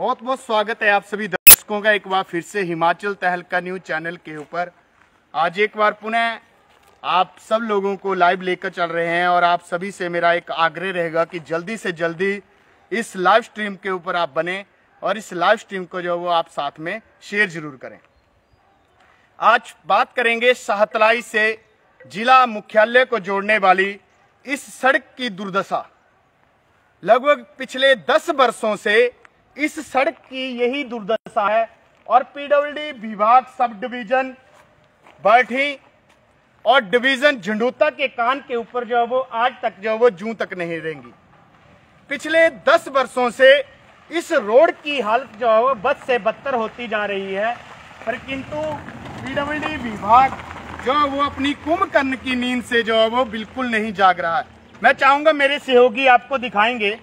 बहुत बहुत स्वागत है आप सभी दर्शकों का एक बार फिर से हिमाचल तहलका न्यूज चैनल के ऊपर। आज एक बार पुनः आप सब लोगों को लाइव लेकर चल रहे हैं और आप सभी से मेरा एक आग्रह रहेगा कि जल्दी से जल्दी इस लाइव स्ट्रीम के ऊपर आप बने और इस लाइव स्ट्रीम को जो वो आप साथ में शेयर जरूर करें। आज बात करेंगे साहतलाई से जिला मुख्यालय को जोड़ने वाली इस सड़क की दुर्दशा। लगभग पिछले 10 वर्षों से इस सड़क की यही दुर्दशा है और पीडब्ल्यूडी विभाग सब डिवीजन बैठी और डिवीजन झंडूता के कान के ऊपर जो है वो आज तक जो है वो जूं तक नहीं रहेंगी। पिछले 10 वर्षों से इस रोड की हालत जो है वो बद से बदतर होती जा रही है, पर किंतु पीडब्ल्यूडी विभाग जो है वो अपनी कुंभकर्ण की नींद से जो है वो बिल्कुल नहीं जाग रहा है। मैं चाहूंगा मेरे सहयोगी आपको दिखाएंगे,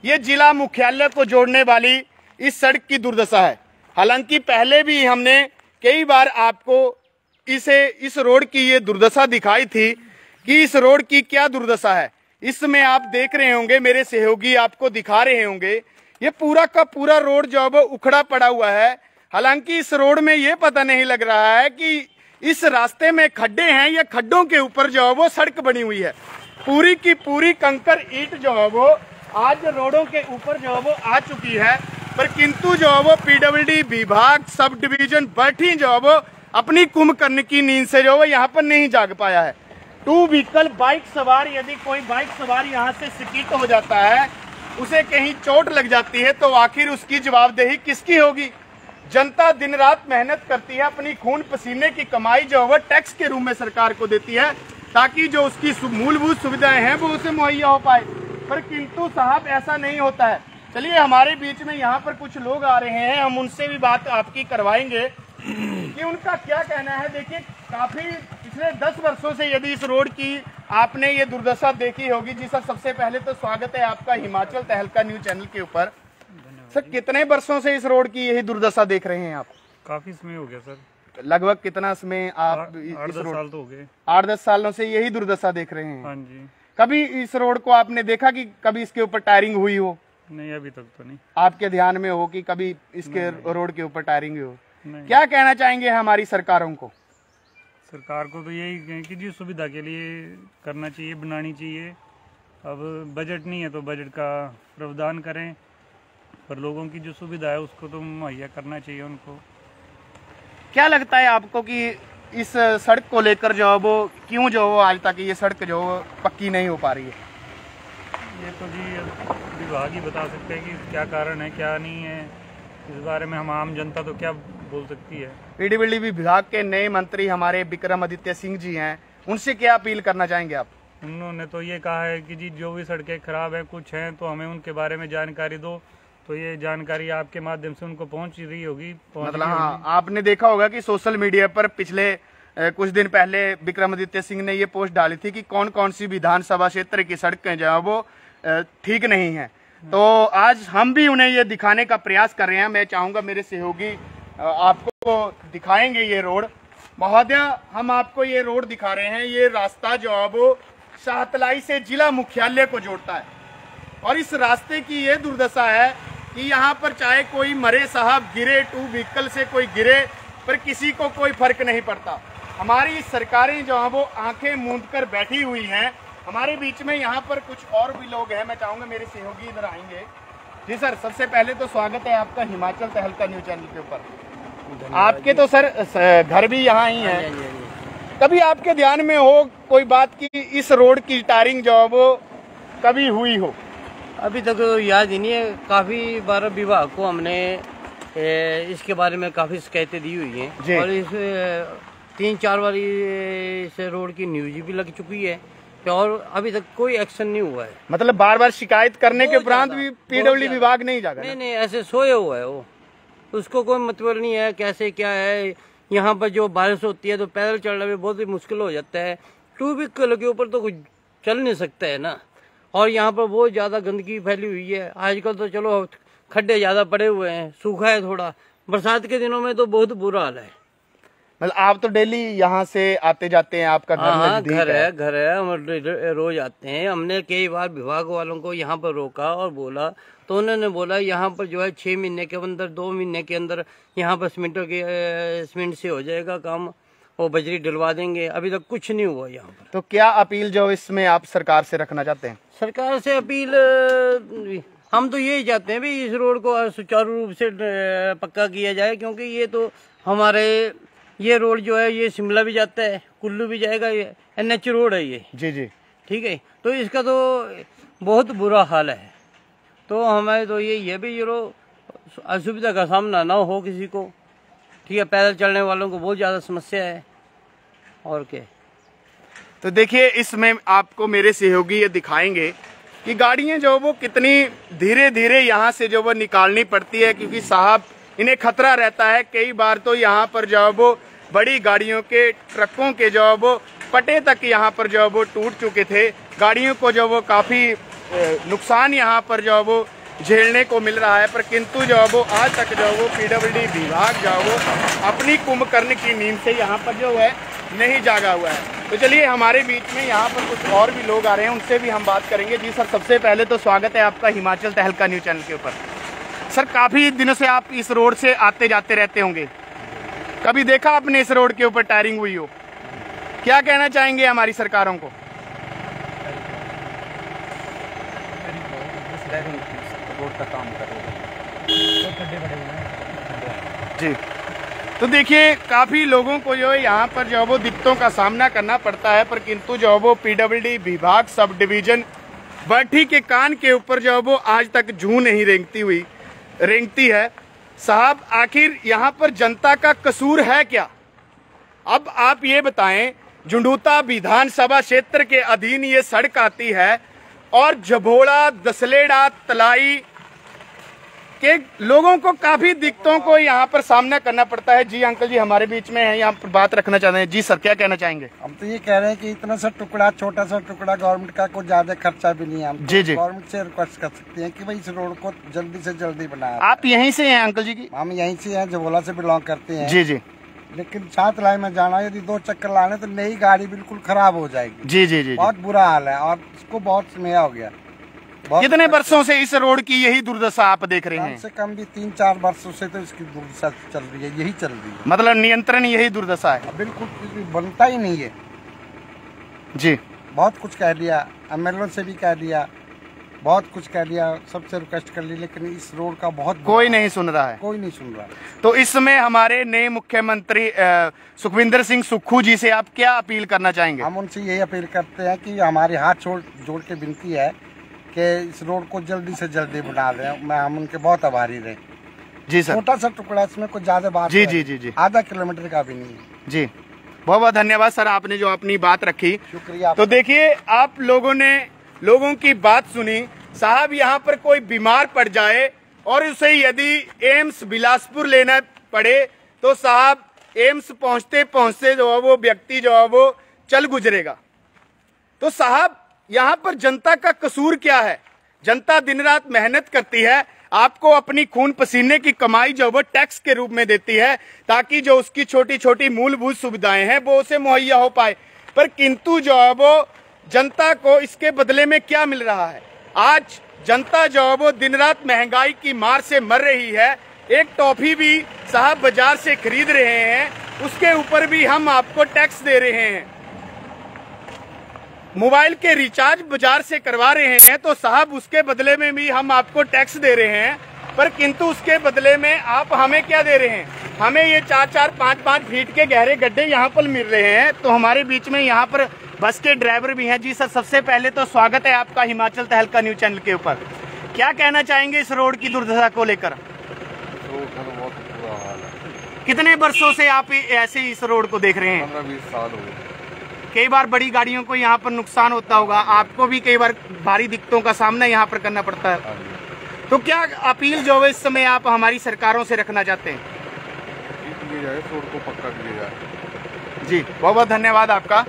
ये जिला मुख्यालय को जोड़ने वाली इस सड़क की दुर्दशा है। हालांकि पहले भी हमने कई बार आपको इस रोड की ये दुर्दशा दिखाई थी कि इस रोड की क्या दुर्दशा है। इसमें आप देख रहे होंगे, मेरे सहयोगी आपको दिखा रहे होंगे, ये पूरा का पूरा रोड जो है वो उखड़ा पड़ा हुआ है। हालांकि इस रोड में ये पता नहीं लग रहा है कि इस रास्ते में खड्डे हैं या खड्डों के ऊपर जो है वो सड़क बनी हुई है। पूरी की पूरी कंकर ईंट जो है वो आज रोडों के ऊपर जो है वो आ चुकी है, पर किंतु जो है वो पीडब्ल्यूडी विभाग सब डिवीजन बैठी जो है वो अपनी कुंभकर्ण की नींद से जो है वो यहाँ पर नहीं जाग पाया है। 2 व्हीकल बाइक सवार, यदि कोई बाइक सवार यहाँ से स्किड हो जाता है, उसे कहीं चोट लग जाती है, तो आखिर उसकी जवाबदेही किसकी होगी। जनता दिन रात मेहनत करती है, अपनी खून पसीने की कमाई जो है वो टैक्स के रूप में सरकार को देती है ताकि जो उसकी मूलभूत सुविधाएं हैं वो उसे मुहैया हो पाए, पर किंतु साहब ऐसा नहीं होता है। चलिए, हमारे बीच में यहाँ पर कुछ लोग आ रहे हैं, हम उनसे भी बात आपकी करवाएंगे कि उनका क्या कहना है। देखिए, काफी पिछले 10 वर्षों से यदि इस रोड की आपने ये दुर्दशा देखी होगी। जी सर, सबसे पहले तो स्वागत है आपका हिमाचल तहलका न्यूज चैनल के ऊपर। सर, कितने वर्षों से इस रोड की यही दुर्दशा देख रहे हैं आप? काफी समय हो गया सर। लगभग कितना समय आप? 8-10 साल तो हो गए। 8-10 सालों से यही दुर्दशा देख रहे हैं? हाँ जी। कभी इस रोड को आपने देखा कि कभी इसके ऊपर टायरिंग हुई हो? नहीं, अभी तक तो नहीं। आपके ध्यान में हो कि कभी इसके रोड के ऊपर टायरिंग हो? क्या कहना चाहेंगे हमारी सरकारों को? सरकार को तो यही कहें कि जी सुविधा के लिए करना चाहिए, बनानी चाहिए। अब बजट नहीं है तो बजट का प्रावधान करें, पर लोगों की जो सुविधा है उसको तो मुहैया करना चाहिए उनको। क्या लगता है आपको कि इस सड़क को लेकर जो है वो क्यों जो है आज तक ये सड़क जो है पक्की नहीं हो पा रही है? ये तो जी विभाग ही बता सकते हैं कि क्या कारण है क्या नहीं है। इस बारे में हम आम जनता तो क्या बोल सकती है। पीडब्ल्यूडी विभाग के नए मंत्री हमारे विक्रमादित्य सिंह जी हैं, उनसे क्या अपील करना चाहेंगे आप? उन्होंने तो ये कहा है कि जी जो भी सड़कें खराब हैं कुछ हैं तो हमें उनके बारे में जानकारी दो, तो ये जानकारी आपके माध्यम से उनको पहुंच रही होगी। मतलब हाँ, आपने देखा होगा कि सोशल मीडिया पर पिछले कुछ दिन पहले विक्रमादित्य सिंह ने ये पोस्ट डाली थी कि कौन कौन सी विधानसभा क्षेत्र की सड़कें जो है वो ठीक नहीं है। तो आज हम भी उन्हें ये दिखाने का प्रयास कर रहे हैं। मैं चाहूंगा मेरे सहयोगी आपको दिखाएंगे ये रोड। महोदय, हम आपको ये रोड दिखा रहे हैं। ये रास्ता जो है वो साहतलाई से जिला मुख्यालय को जोड़ता है और इस रास्ते की ये दुर्दशा है कि यहाँ पर चाहे कोई मरे साहब, गिरे 2 व्हीकल से कोई गिरे, पर किसी को कोई फर्क नहीं पड़ता। हमारी सरकारें जो है वो आंखें मूंद कर बैठी हुई हैं। हमारे बीच में यहाँ पर कुछ और भी लोग हैं, मैं चाहूंगा मेरे सहयोगी इधर आएंगे। जी सर, सबसे पहले तो स्वागत है आपका हिमाचल तहलका न्यूज चैनल के ऊपर। आपके तो सर घर भी यहाँ ही है। कभी आपके ध्यान में हो कोई बात की इस रोड की टायरिंग जो है वो कभी हुई हो? अभी तक तो याद ही नहीं है। काफी बार विभाग को हमने इसके बारे में काफी शिकायतें दी हुई हैं और इस 3-4 बार इस रोड की न्यूज भी लग चुकी है और अभी तक कोई एक्शन नहीं हुआ है। मतलब बार बार शिकायत करने के उपरांत भी पीडब्ल्यूडी विभाग नहीं जागा? नहीं, ऐसे सोए हुआ है वो, उसको कोई मतलब नहीं है कैसे क्या है। यहाँ पर जो बारिश होती है तो पैदल चलना भी बहुत ही मुश्किल हो जाता है। 2 व्हीकल के ऊपर तो कुछ चल नहीं सकता है ना। और यहाँ पर बहुत ज्यादा गंदगी फैली हुई है। आजकल तो चलो खड्डे ज्यादा पड़े हुए हैं, सूखा है थोड़ा, बरसात के दिनों में तो बहुत बुरा हाल है। मतलब आप तो डेली यहाँ से आते जाते हैं, आपका घर हाँ, नजदीक घर है, हम रोज आते हैं। हमने कई बार विभाग वालों को यहाँ पर रोका और बोला, तो उन्होंने बोला यहाँ पर जो है 6 महीने के अंदर, 2 महीने के अंदर यहाँ पर सीमेंट से हो जाएगा काम, और बजरी डलवा देंगे। अभी तक कुछ नहीं हुआ यहाँ पर। तो क्या अपील जो इसमें आप सरकार से रखना चाहते हैं? सरकार से अपील हम तो यही चाहते हैं भी इस रोड को सुचारू रूप से पक्का किया जाए, क्योंकि ये तो हमारे ये रोड जो है ये शिमला भी जाता है, कुल्लू भी जाएगा, ये NH रोड है ये। जी जी, ठीक है, तो इसका तो बहुत बुरा हाल है। तो हमारे तो यही है भी ये असुविधा का सामना ना हो किसी को। ठीक है, पैदल चलने वालों को बहुत ज़्यादा समस्या है। और क्या? तो देखिए इसमें आपको मेरे सहयोगी ये दिखाएंगे कि गाड़ियां जो वो कितनी धीरे धीरे यहाँ से जो वो निकालनी पड़ती है, क्योंकि साहब इन्हें खतरा रहता है। कई बार तो यहाँ पर जो वो बड़ी गाड़ियों के, ट्रकों के जो वो पटे तक यहाँ पर जो वो टूट चुके थे। गाड़ियों को जो वो काफी नुकसान यहाँ पर जो वो झेलने को मिल रहा है, पर किंतु जो वो आज तक जो वो PWD विभाग जो वो अपनी कुंभकर्ण की नींद से यहाँ पर जो है नहीं जागा हुआ है। तो चलिए हमारे बीच में यहाँ पर कुछ और भी लोग आ रहे हैं, उनसे भी हम बात करेंगे। जी सर, सबसे पहले तो स्वागत है आपका हिमाचल तहलका न्यूज चैनल के ऊपर। सर, काफी दिनों से आप इस रोड से आते जाते रहते होंगे, कभी देखा आपने इस रोड के ऊपर टायरिंग हुई हो? क्या कहना चाहेंगे हमारी सरकारों को? जी, तो देखिए काफी लोगों को जो है यहाँ पर जो वो दिक्कतों का सामना करना पड़ता है, पर किंतु जो वो PWD विभाग सब डिवीजन बरठी के कान के ऊपर जो वो आज तक जूं नहीं रेंगती है। साहब, आखिर यहाँ पर जनता का कसूर है क्या? अब आप ये बताएं, झुंडूता विधानसभा क्षेत्र के अधीन ये सड़क आती है और झबोड़ा, दसलेड़ा, तलाई के लोगों को काफी दिक्कतों को यहाँ पर सामना करना पड़ता है। जी अंकल जी हमारे बीच में है, यहाँ पर बात रखना चाहते हैं। जी सर, क्या कहना चाहेंगे? हम तो ये कह रहे हैं कि इतना सा टुकड़ा, छोटा सा टुकड़ा, गवर्नमेंट का कोई ज्यादा खर्चा भी नहीं है। हम जी जी, गवर्नमेंट से रिक्वेस्ट कर सकते हैं कि भाई इस रोड को जल्दी से जल्दी बनाए। आप यहीं से हैं अंकल जी की? हम यहीं से हैं, झबोला से बिलोंग करते हैं। जी जी, लेकिन 7 लाइन में जाना, यदि 2 चक्कर लाने तो नई गाड़ी बिल्कुल खराब हो जाएगी। जी जी जी, बहुत बुरा हाल है और इसको बहुत समय हो गया। कितने वर्षों से इस रोड की यही दुर्दशा आप देख रहे हैं? कम से कम भी 3-4 वर्षों से तो इसकी दुर्दशा चल रही है, यही चल रही है। मतलब नियंत्रण यही दुर्दशा है, बिल्कुल बनता ही नहीं है। जी, बहुत कुछ कह दिया, MLA से भी कह दिया, बहुत कुछ कह दिया, सबसे रिक्वेस्ट कर ली, लेकिन इस रोड का बहुत कोई नहीं सुन रहा है। कोई नहीं सुन रहा। तो इस समय हमारे नए मुख्यमंत्री सुखविंदर सिंह सुक्खू जी से आप क्या अपील करना चाहेंगे? हम उनसे यही अपील करते हैं कि हमारे हाथ जोड़ के विनती है कि इस रोड को जल्दी से जल्दी बना दें। हम उनके बहुत आभारी रहे। जी सर, छोटा सा टुकड़ा, इसमें कुछ ज्यादा बात जी जी जी जी, आधा किलोमीटर का भी नहीं है। जी, बहुत बहुत धन्यवाद सर, आपने जो अपनी बात रखी। शुक्रिया। तो देखिए, आप लोगों ने लोगों की बात सुनी। साहब, यहाँ पर कोई बीमार पड़ जाए और उसे यदि एम्स बिलासपुर लेना पड़े तो साहब एम्स पहुंचते पहुंचते जो है वो व्यक्ति जो है वो चल गुजरेगा। तो साहब, यहाँ पर जनता का कसूर क्या है? जनता दिन रात मेहनत करती है, आपको अपनी खून पसीने की कमाई जो वो टैक्स के रूप में देती है, ताकि जो उसकी छोटी छोटी मूलभूत सुविधाएं हैं वो उसे मुहैया हो पाए। पर किंतु जो है वो जनता को इसके बदले में क्या मिल रहा है? आज जनता जो है वो दिन रात महंगाई की मार से मर रही है। एक टॉफी भी साहब बाजार से खरीद रहे हैं, उसके ऊपर भी हम आपको टैक्स दे रहे हैं। मोबाइल के रिचार्ज बाजार से करवा रहे हैं तो साहब उसके बदले में भी हम आपको टैक्स दे रहे हैं। पर किंतु उसके बदले में आप हमें क्या दे रहे हैं? हमें ये 4-4, 5-5 फीट के गहरे गड्ढे यहाँ पर मिल रहे हैं। तो हमारे बीच में यहाँ पर बस के ड्राइवर भी हैं। जी सर, सबसे पहले तो स्वागत है आपका हिमाचल तहलका न्यूज चैनल के ऊपर। क्या कहना चाहेंगे इस रोड की दुर्दशा को लेकर? कितने वर्षों से आप ऐसे इस रोड को देख रहे हैं? 15-20 साल हो गए। कई बार बड़ी गाड़ियों को यहाँ पर नुकसान होता होगा, आपको भी कई बार भारी दिक्कतों का सामना यहाँ पर करना पड़ता है। तो क्या अपील जो है इस समय आप हमारी सरकारों से रखना चाहते हैं? रोड को पक्का किया जाए। जी, बहुत बहुत धन्यवाद आपका।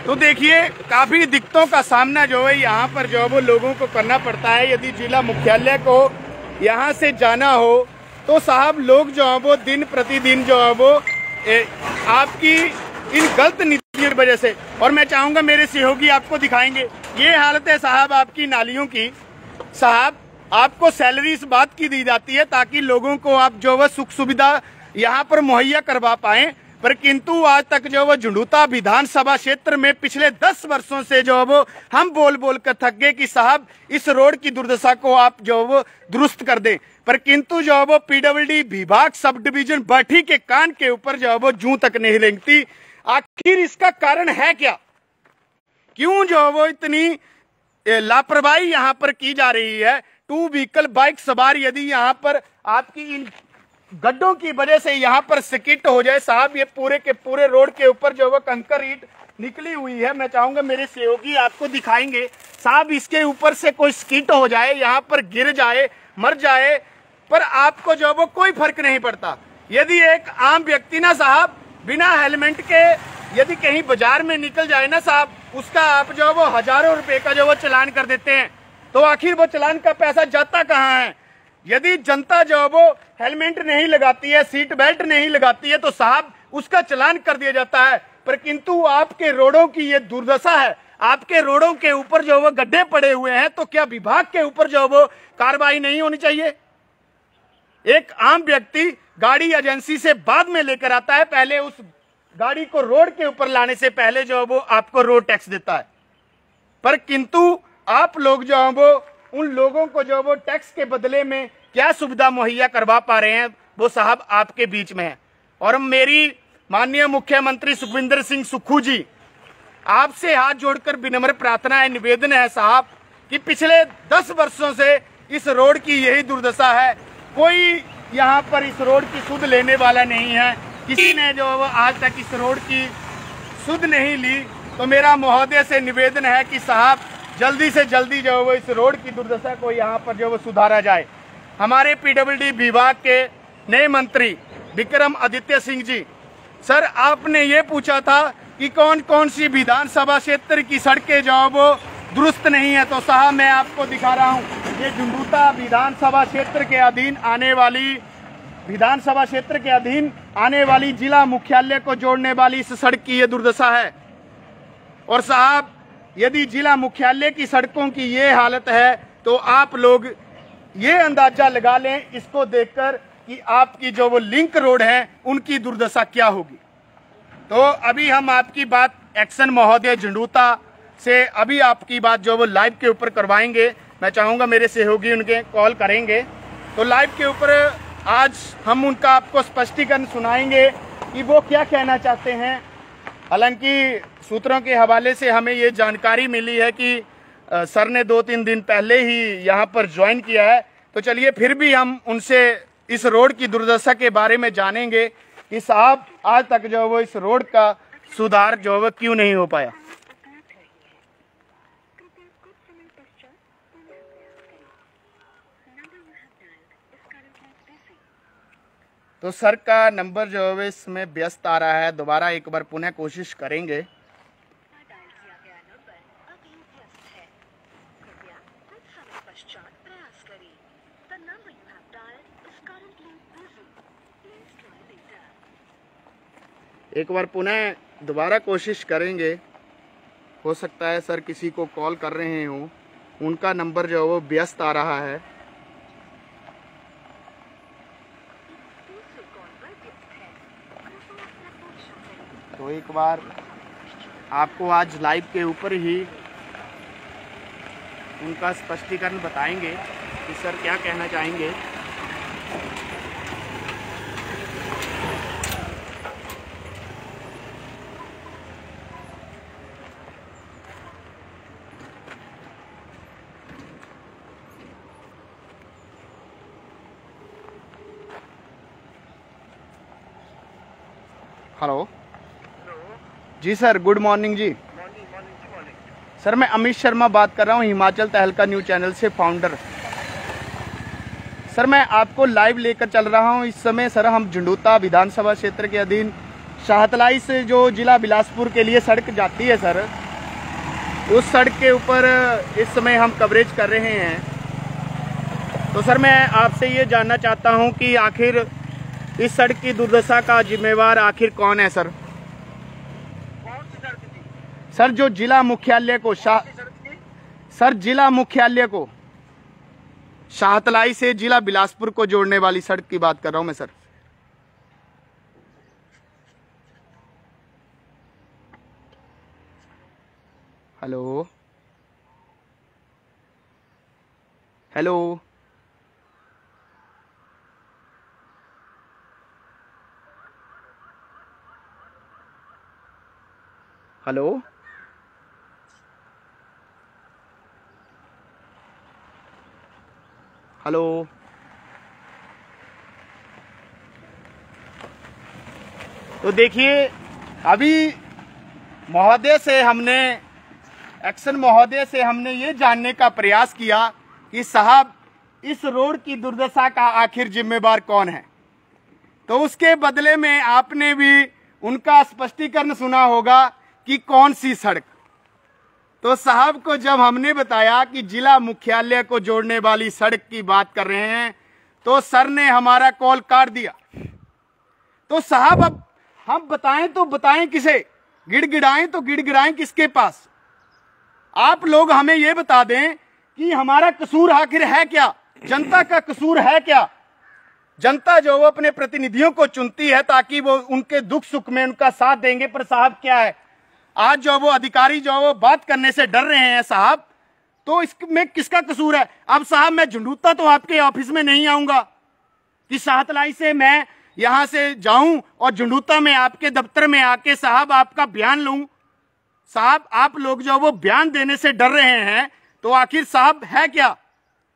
तो देखिए, काफी दिक्कतों का सामना जो है यहाँ पर जो है वो लोगों को करना पड़ता है। यदि जिला मुख्यालय को यहाँ से जाना हो तो साहब लोग जो है वो दिन प्रतिदिन जो है वो आपकी इन गलत नीतियों की वजह से। और मैं चाहूंगा मेरे सहयोगी आपको दिखाएंगे, ये हालत है साहब आपकी नालियों की। साहब आपको सैलरी इस बात की दी जाती है ताकि लोगों को आप जो वह सुख सुविधा यहाँ पर मुहैया करवा पाए, पर किंतु आज तक जो वो झंडूता विधानसभा क्षेत्र में पिछले 10 वर्षों से जो वो हम बोल बोल कर थक गए कि साहब इस रोड की दुर्दशा को आप जो वो दुरुस्त कर दें, पर किंतु जो वो पीडब्ल्यूडी विभाग सब डिवीजन बैठी के कान के ऊपर जो वो जूं तक नहीं रेंगती। आखिर इसका कारण है क्या? क्यों जो वो इतनी लापरवाही यहाँ पर की जा रही है? 2 व्हीकल बाइक सवार यदि यहाँ पर आपकी इन गड्ढों की वजह से यहाँ पर स्किट हो जाए साहब, ये पूरे के पूरे रोड के ऊपर जो वो कंकर ईंट निकली हुई है। मैं चाहूंगा मेरे सहयोगी आपको दिखाएंगे साहब, इसके ऊपर से कोई स्किट हो जाए, यहाँ पर गिर जाए, मर जाए, पर आपको जो वो कोई फर्क नहीं पड़ता। यदि एक आम व्यक्ति ना साहब बिना हेलमेट के यदि कहीं बाजार में निकल जाए ना साहब, उसका आप जो वो हजारों रुपए का जो वो चालान कर देते हैं, तो आखिर वो चालान का पैसा जाता कहाँ है? यदि जनता जो वो हेलमेट नहीं लगाती है, सीट बेल्ट नहीं लगाती है, तो साहब उसका चालान कर दिया जाता है। पर किंतु आपके रोडों की ये दुर्दशा है, आपके रोडों के ऊपर जो वो गड्ढे पड़े हुए हैं, तो क्या विभाग के ऊपर जो वो कार्रवाई नहीं होनी चाहिए? एक आम व्यक्ति गाड़ी एजेंसी से बाद में लेकर आता है, पहले उस गाड़ी को रोड के ऊपर लाने से पहले जो वो आपको रोड टैक्स देता है, पर किंतु आप लोग जो वो उन लोगों को जो वो टैक्स के बदले में क्या सुविधा मुहैया करवा पा रहे हैं, वो साहब आपके बीच में है। और मेरी माननीय मुख्यमंत्री सुखविंदर सिंह सुक्खू जी, आपसे हाथ जोड़कर विनम्र प्रार्थना है, निवेदन है साहब कि पिछले 10 वर्षों से इस रोड की यही दुर्दशा है। कोई यहाँ पर इस रोड की सुध लेने वाला नहीं है, किसी ने जो आज तक इस रोड की सुध नहीं ली। तो मेरा महोदय से निवेदन है कि साहब जल्दी से जल्दी जो वो इस रोड की दुर्दशा को यहाँ पर जो वो सुधारा जाए। हमारे पीडब्ल्यूडी विभाग के नए मंत्री विक्रम आदित्य सिंह जी, सर आपने ये पूछा था कि कौन कौन सी विधानसभा क्षेत्र की सड़कें जो वो दुरुस्त नहीं है, तो साहब मैं आपको दिखा रहा हूँ, ये झंडूता विधानसभा क्षेत्र के अधीन आने वाली जिला मुख्यालय को जोड़ने वाली इस सड़क की ये दुर्दशा है। और साहब यदि जिला मुख्यालय की सड़कों की ये हालत है, तो आप लोग ये अंदाजा लगा लें इसको देखकर कि आपकी जो वो लिंक रोड है उनकी दुर्दशा क्या होगी। तो अभी हम आपकी बात एक्शन महोदय झंडूता से अभी आपकी बात जो वो लाइव के ऊपर करवाएंगे। मैं चाहूंगा मेरे सहयोगी उनके कॉल करेंगे, तो लाइव के ऊपर आज हम उनका आपको स्पष्टीकरण सुनाएंगे कि वो क्या कहना चाहते हैं। हालांकि सूत्रों के हवाले से हमें ये जानकारी मिली है कि सर ने 2-3 दिन पहले ही यहाँ पर ज्वाइन किया है, तो चलिए फिर भी हम उनसे इस रोड की दुर्दशा के बारे में जानेंगे कि साहब आज तक जो वो इस रोड का सुधार जो वो क्यों नहीं हो पाया। तो सर का नंबर जो है इसमें व्यस्त आ रहा है, दोबारा एक बार पुनः कोशिश करेंगे। एक बार पुनः दोबारा कोशिश करेंगे, हो सकता है सर किसी को कॉल कर रहे हो, उनका नंबर जो है वो व्यस्त आ रहा है। तो एक बार आपको आज लाइव के ऊपर ही उनका स्पष्टीकरण बताएंगे कि सर क्या कहना चाहेंगे। हेलो जी सर, गुड मॉर्निंग जी। सर मैं अमित शर्मा बात कर रहा हूँ, हिमाचल तहलका न्यूज चैनल से फाउंडर। सर मैं आपको लाइव लेकर चल रहा हूँ इस समय। सर हम झंडूता विधानसभा क्षेत्र के अधीन शाहतलाई से जो जिला बिलासपुर के लिए सड़क जाती है सर, उस सड़क के ऊपर इस समय हम कवरेज कर रहे हैं। तो सर मैं आपसे ये जानना चाहता हूँ कि आखिर इस सड़क की दुर्दशा का जिम्मेवार आखिर कौन है सर? सर जो जिला मुख्यालय को सर जिला मुख्यालय को शाहतलाई से जिला बिलासपुर को जोड़ने वाली सड़क की बात कर रहा हूं मैं sir. Hello hello hello hello तो देखिए अभी महोदय से हमने एक्शन महोदय से हमने ये जानने का प्रयास किया कि साहब इस रोड की दुर्दशा का आखिर जिम्मेवार कौन है। तो उसके बदले में आपने भी उनका स्पष्टीकरण सुना होगा कि कौन सी सड़क। तो साहब को जब हमने बताया कि जिला मुख्यालय को जोड़ने वाली सड़क की बात कर रहे हैं तो सर ने हमारा कॉल काट दिया। तो साहब अब हम बताएं तो बताएं किसे, गिड़गिड़ाएं तो गिड़गिड़ाएं किसके पास? आप लोग हमें यह बता दें कि हमारा कसूर आखिर है क्या, जनता का कसूर है क्या? जनता जो वो अपने प्रतिनिधियों को चुनती है ताकि वो उनके दुख सुख में उनका साथ देंगे, पर साहब क्या है आज जो वो अधिकारी जो वो बात करने से डर रहे हैं साहब, तो इसमें किसका कसूर है? अब साहब मैं झंडूता तो आपके ऑफिस में नहीं आऊंगा कि शाहतलाई से मैं यहां से जाऊं और झंडूता में आपके दफ्तर में आके साहब आपका बयान लूं। साहब आप लोग जो वो बयान देने से डर रहे हैं तो आखिर साहब है क्या?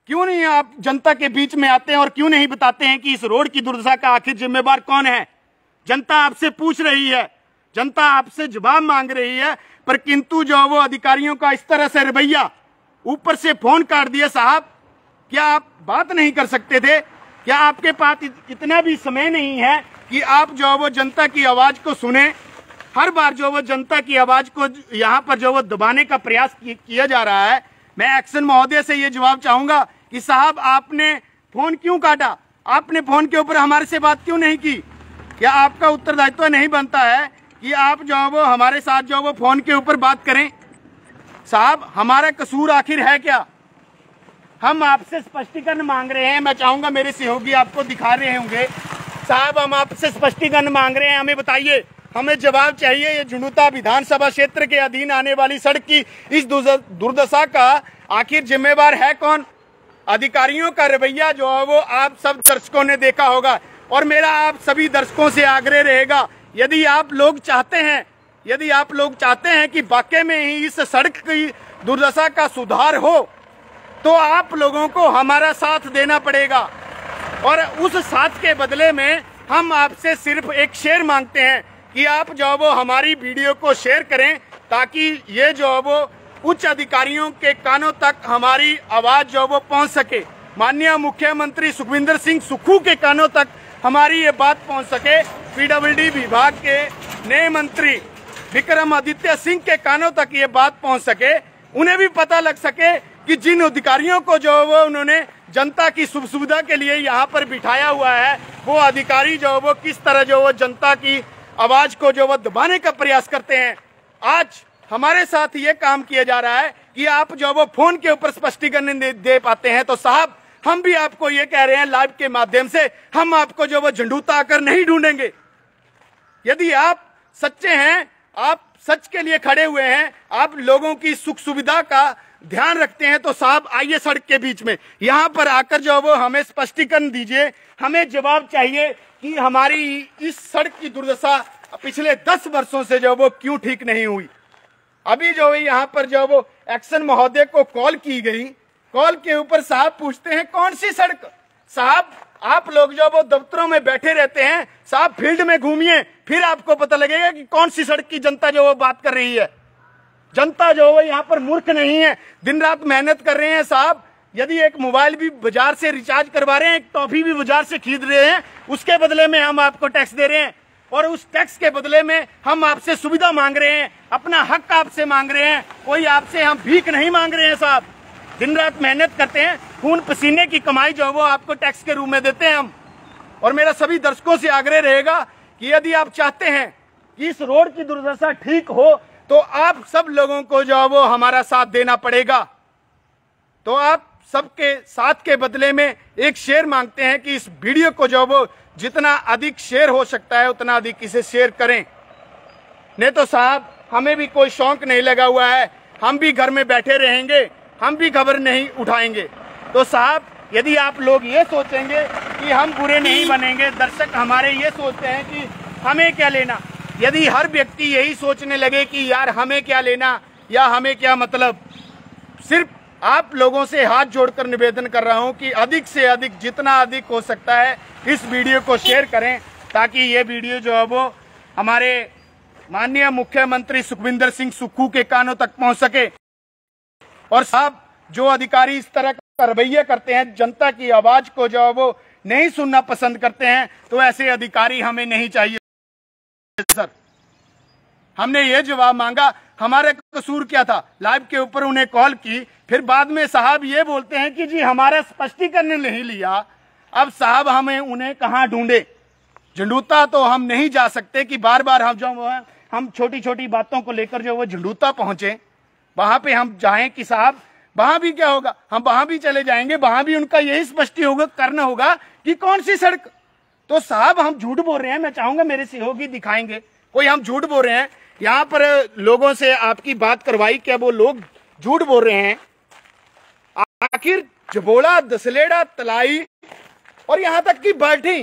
क्यों नहीं आप जनता के बीच में आते हैं और क्यों नहीं बताते हैं कि इस रोड की दुर्दशा का आखिर जिम्मेवार कौन है? जनता आपसे पूछ रही है, जनता आपसे जवाब मांग रही है, पर किंतु जो वो अधिकारियों का इस तरह से रवैया, ऊपर से फोन काट दिया। साहब क्या आप बात नहीं कर सकते थे? क्या आपके पास इतना भी समय नहीं है कि आप जो वो जनता की आवाज को सुने? हर बार जो वो जनता की आवाज को यहाँ पर जो वो दबाने का प्रयास किया जा रहा है। मैं एक्शन महोदय से ये जवाब चाहूंगा कि साहब आपने फोन क्यों काटा? आपने फोन के ऊपर हमारे से बात क्यों नहीं की? क्या आपका उत्तरदायित्व नहीं बनता है कि आप जो वो हमारे साथ जो वो फोन के ऊपर बात करें? साहब हमारा कसूर आखिर है क्या? हम आपसे स्पष्टीकरण मांग रहे हैं। मैं चाहूंगा मेरे सहयोगी आपको दिखा रहे होंगे। साहब हम आपसे स्पष्टीकरण मांग रहे हैं, हमें बताइए, हमें जवाब चाहिए। ये झंडूता विधानसभा क्षेत्र के अधीन आने वाली सड़क की इस दुर्दशा का आखिर जिम्मेवार है कौन? अधिकारियों का रवैया जो है वो आप सब दर्शकों ने देखा होगा और मेरा आप सभी दर्शकों से आग्रह रहेगा, यदि आप लोग चाहते हैं कि वाकई में ही इस सड़क की दुर्दशा का सुधार हो तो आप लोगों को हमारा साथ देना पड़ेगा। और उस साथ के बदले में हम आपसे सिर्फ एक शेयर मांगते हैं कि आप जो वो हमारी वीडियो को शेयर करें ताकि ये जो वो उच्च अधिकारियों के कानों तक हमारी आवाज जो वो पहुंच सके। माननीय मुख्यमंत्री सुखविंदर सिंह सुक्खू के कानों तक हमारी ये बात पहुंच सके। पीडब्ल्यूडी विभाग के नए मंत्री विक्रमादित्य सिंह के कानों तक ये बात पहुंच सके। उन्हें भी पता लग सके कि जिन अधिकारियों को जो वो उन्होंने जनता की सुख सुविधा के लिए यहाँ पर बिठाया हुआ है, वो अधिकारी जो वो किस तरह जो वो जनता की आवाज को जो वो दबाने का प्रयास करते हैं। आज हमारे साथ ये काम किया जा रहा है कि आप जो वो फोन के ऊपर स्पष्टीकरण दे पाते हैं। तो साहब हम भी आपको ये कह रहे हैं लाइव के माध्यम से, हम आपको जो वो झंडूता आकर नहीं ढूंढेंगे। यदि आप सच्चे हैं, आप सच के लिए खड़े हुए हैं, आप लोगों की सुख सुविधा का ध्यान रखते हैं, तो साहब आइए सड़क के बीच में यहाँ पर आकर जो वो हमें स्पष्टीकरण दीजिए। हमें जवाब चाहिए कि हमारी इस सड़क की दुर्दशा पिछले 10 वर्षों से जो वो क्यों ठीक नहीं हुई। अभी जो है यहाँ पर जो वो एक्शन महोदय को कॉल की गई, कॉल के ऊपर साहब पूछते हैं कौन सी सड़क? साहब आप लोग जो वो दफ्तरों में बैठे रहते हैं, साहब फील्ड में घूमिए, फिर आपको पता लगेगा कि कौन सी सड़क की जनता जो वो बात कर रही है। जनता जो है यहाँ पर मूर्ख नहीं है, दिन रात मेहनत कर रहे हैं। साहब यदि एक मोबाइल भी बाजार से रिचार्ज करवा रहे हैं, एक टॉफी भी बाजार से खरीद रहे हैं, उसके बदले में हम आपको टैक्स दे रहे हैं और उस टैक्स के बदले में हम आपसे सुविधा मांग रहे हैं, अपना हक आपसे मांग रहे हैं। कोई आपसे हम भीख नहीं मांग रहे हैं। साहब दिन रात मेहनत करते हैं, खून पसीने की कमाई जो वो आपको टैक्स के रूप में देते हैं हम। और मेरा सभी दर्शकों से आग्रह रहेगा कि यदि आप चाहते हैं कि इस रोड की दुर्दशा ठीक हो तो आप सब लोगों को जो है वो हमारा साथ देना पड़ेगा। तो आप सबके साथ के बदले में एक शेयर मांगते हैं कि इस वीडियो को जो वो जितना अधिक शेयर हो सकता है उतना अधिक इसे शेयर करें। नहीं तो साहब हमें भी कोई शौक नहीं लगा हुआ है, हम भी घर में बैठे रहेंगे, हम भी खबर नहीं उठाएंगे। तो साहब यदि आप लोग ये सोचेंगे कि हम बुरे नहीं बनेंगे, दर्शक हमारे ये सोचते हैं कि हमें क्या लेना, यदि हर व्यक्ति यही सोचने लगे कि यार हमें क्या लेना या हमें क्या मतलब, सिर्फ आप लोगों से हाथ जोड़कर निवेदन कर रहा हूं कि अधिक से अधिक जितना अधिक हो सकता है इस वीडियो को शेयर करें ताकि ये वीडियो जो है वो हमारे माननीय मुख्यमंत्री सुखविंदर सिंह सुक्खू के कानों तक पहुंच सके। और साहब जो अधिकारी इस तरह का रवैया करते हैं, जनता की आवाज को जो है वो नहीं सुनना पसंद करते हैं, तो ऐसे अधिकारी हमें नहीं चाहिए सर। हमने ये जवाब मांगा, हमारा कसूर क्या था, लाइव के ऊपर उन्हें कॉल की, फिर बाद में साहब ये बोलते हैं कि जी हमारा स्पष्टीकरण नहीं लिया। अब साहब हमें उन्हें कहां ढूंढे, झंडूता तो हम नहीं जा सकते कि बार बार हम छोटी छोटी बातों को लेकर जो वो झंडूता पहुंचे, वहां पे हम जाएं कि साहब वहां भी क्या होगा, हम वहां भी चले जाएंगे, वहां भी उनका यही स्पष्टी होगा करना होगा कि कौन सी सड़क। तो साहब हम झूठ बोल रहे हैं, मैं चाहूंगा मेरे सहयोगी दिखाएंगे कोई हम झूठ बोल रहे हैं। यहाँ पर लोगों से आपकी बात करवाई, क्या वो लोग झूठ बोल रहे हैं? आखिर जबोड़ा, दसलेड़ा, तलाई और यहाँ तक कि बैठी,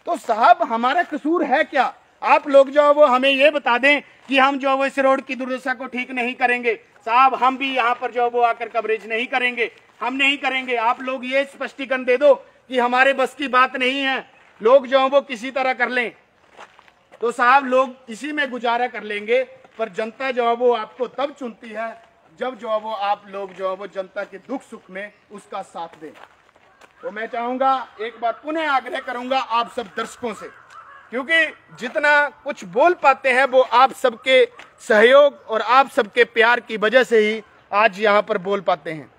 तो साहब हमारा कसूर है क्या? आप लोग जो है वो हमें ये बता दें कि हम जो है वो इस रोड की दुर्दशा को ठीक नहीं करेंगे। साहब हम भी यहाँ पर जो है वो आकर कवरेज नहीं करेंगे, हम नहीं करेंगे। आप लोग ये स्पष्टीकरण दे दो कि हमारे बस की बात नहीं है, लोग जो है वो किसी तरह कर लें। तो साहब लोग इसी में गुजारा कर लेंगे, पर जनता जो है वो आपको तब चुनती है जब जो है वो आप लोग जो है वो जनता के दुख सुख में उसका साथ दें। तो मैं चाहूंगा, एक बार पुनः आग्रह करूंगा आप सब दर्शकों से, क्योंकि जितना कुछ बोल पाते हैं वो आप सबके सहयोग और आप सबके प्यार की वजह से ही आज यहाँ पर बोल पाते हैं।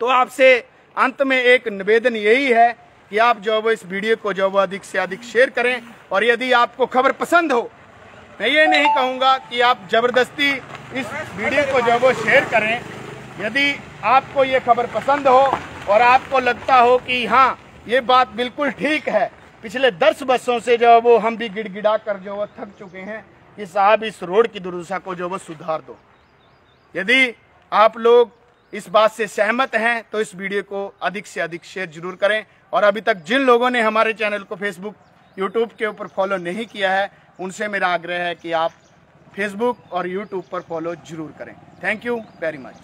तो आपसे अंत में एक निवेदन यही है कि आप जो है वो इस वीडियो को जो है वो अधिक से अधिक शेयर करें। और यदि आपको खबर पसंद हो, मैं ये नहीं कहूँगा कि आप जबरदस्ती इस वीडियो को जो है वो शेयर करें। यदि आपको ये खबर पसंद हो और आपको लगता हो कि हाँ ये बात बिल्कुल ठीक है, पिछले 10 वर्षों से जो है वो हम भी गिड़गिड़ा कर जो वो थक चुके हैं कि साहब इस रोड की दुर्दशा को जो वो सुधार दो। यदि आप लोग इस बात से सहमत हैं तो इस वीडियो को अधिक से अधिक शेयर जरूर करें। और अभी तक जिन लोगों ने हमारे चैनल को फेसबुक, यूट्यूब के ऊपर फॉलो नहीं किया है, उनसे मेरा आग्रह है कि आप फेसबुक और यूट्यूब पर फॉलो जरूर करें। Thank you very much.